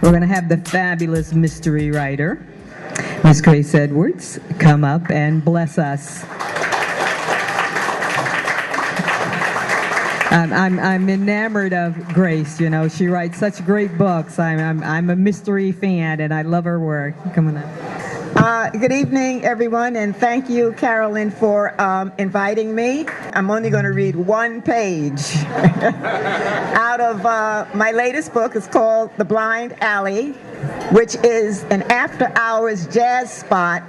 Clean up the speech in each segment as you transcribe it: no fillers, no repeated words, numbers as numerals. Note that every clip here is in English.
We're going to have the fabulous mystery writer, Miss Grace Edwards, come up and bless us. I'm enamored of Grace. You know, she writes such great books. I'm a mystery fan, and I love her work. Come on up. Good evening, everyone, and thank you, Carolyn, for inviting me. I'm only going to read one page out of my latest book. It's called The Blind Alley, which is an after-hours jazz spot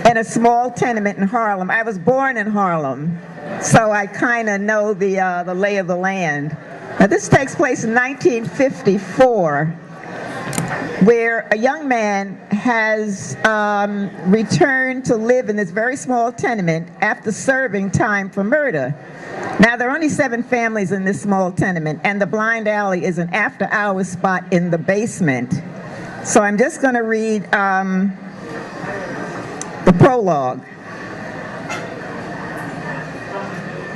in a small tenement in Harlem. I was born in Harlem, so I kind of know the lay of the land. Now, this takes place in 1954, where a young man has returned to live in this very small tenement after serving time for murder. Now, there are only 7 families in this small tenement, and the Blind Alley is an after-hours spot in the basement. So I'm just going to read the prologue.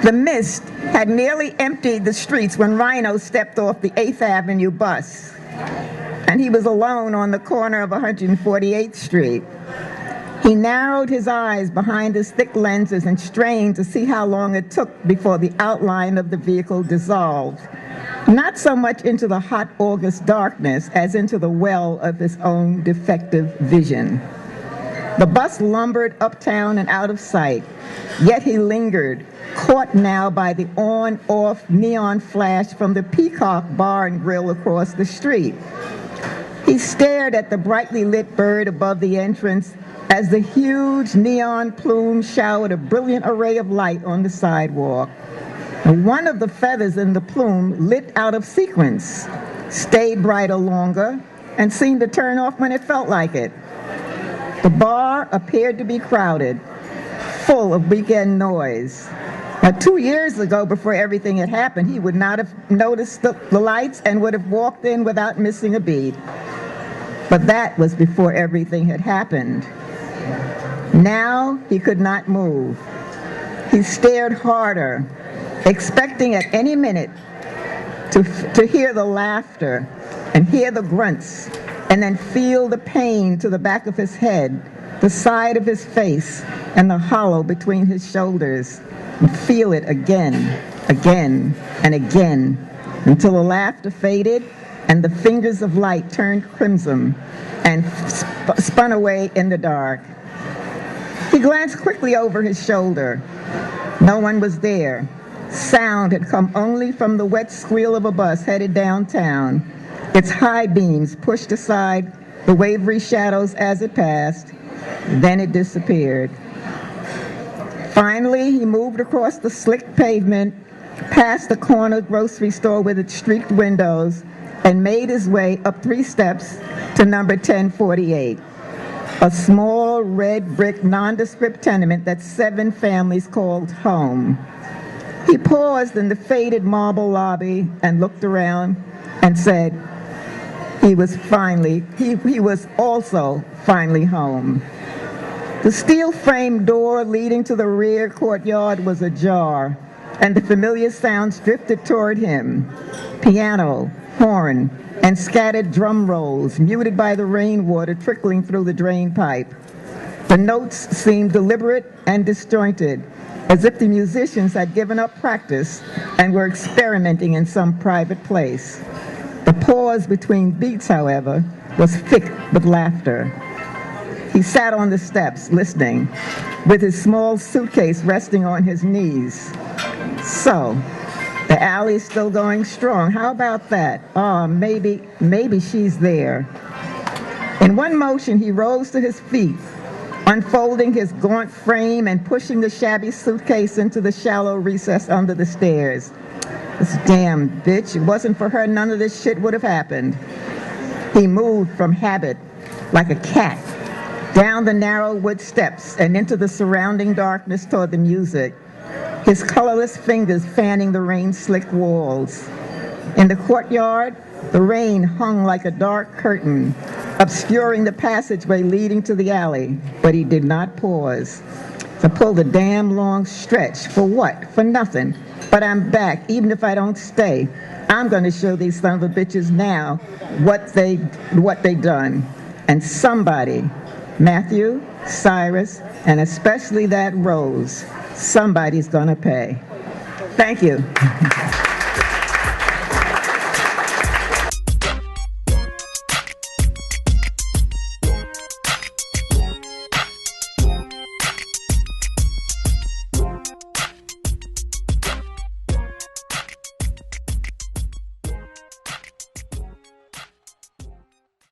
The mist had nearly emptied the streets when Rhino stepped off the 8th Avenue bus, and he was alone on the corner of 148th Street. He narrowed his eyes behind his thick lenses and strained to see how long it took before the outline of the vehicle dissolved, not so much into the hot August darkness as into the well of his own defective vision. The bus lumbered uptown and out of sight, yet he lingered, caught now by the on-off neon flash from the Peacock Bar and Grill across the street. He stared at the brightly lit bird above the entrance as the huge neon plume showered a brilliant array of light on the sidewalk. And one of the feathers in the plume lit out of sequence, stayed brighter longer, and seemed to turn off when it felt like it. The bar appeared to be crowded, full of weekend noise. Now, 2 years ago, before everything had happened, he would not have noticed the lights and would have walked in without missing a beat. But that was before everything had happened. Now he could not move. He stared harder, expecting at any minute to hear the laughter and hear the grunts, and then feel the pain to the back of his head, the side of his face, and the hollow between his shoulders, and feel it again, and again, until the laughter faded and the fingers of light turned crimson and spun away in the dark. He glanced quickly over his shoulder. No one was there. Sound had come only from the wet squeal of a bus headed downtown. Its high beams pushed aside the wavery shadows as it passed. Then it disappeared. Finally, he moved across the slick pavement, past the corner grocery store with its streaked windows, and made his way up 3 steps to number 1048, a small red brick nondescript tenement that 7 families called home. He paused in the faded marble lobby and looked around and said he was also finally home. The steel-framed door leading to the rear courtyard was ajar, and the familiar sounds drifted toward him. Piano, horn, and scattered drum rolls, muted by the rainwater trickling through the drain pipe. The notes seemed deliberate and disjointed, as if the musicians had given up practice and were experimenting in some private place. The pause between beats, however, was thick with laughter. He sat on the steps, listening, with his small suitcase resting on his knees. So, the alley's still going strong. How about that? Oh, maybe she's there. In one motion, he rose to his feet, unfolding his gaunt frame and pushing the shabby suitcase into the shallow recess under the stairs. This damn bitch, it wasn't for her, none of this shit would have happened. He moved from habit, like a cat, down the narrow wood steps and into the surrounding darkness toward the music, his colorless fingers fanning the rain-slicked walls. In the courtyard, the rain hung like a dark curtain, obscuring the passageway leading to the alley, but he did not pause. I pulled a damn long stretch. For what? For nothing. But I'm back, even if I don't stay. I'm going to show these son of a bitches now what they done. And somebody, Matthew, Cyrus, and especially that Rose, somebody's going to pay. Thank you.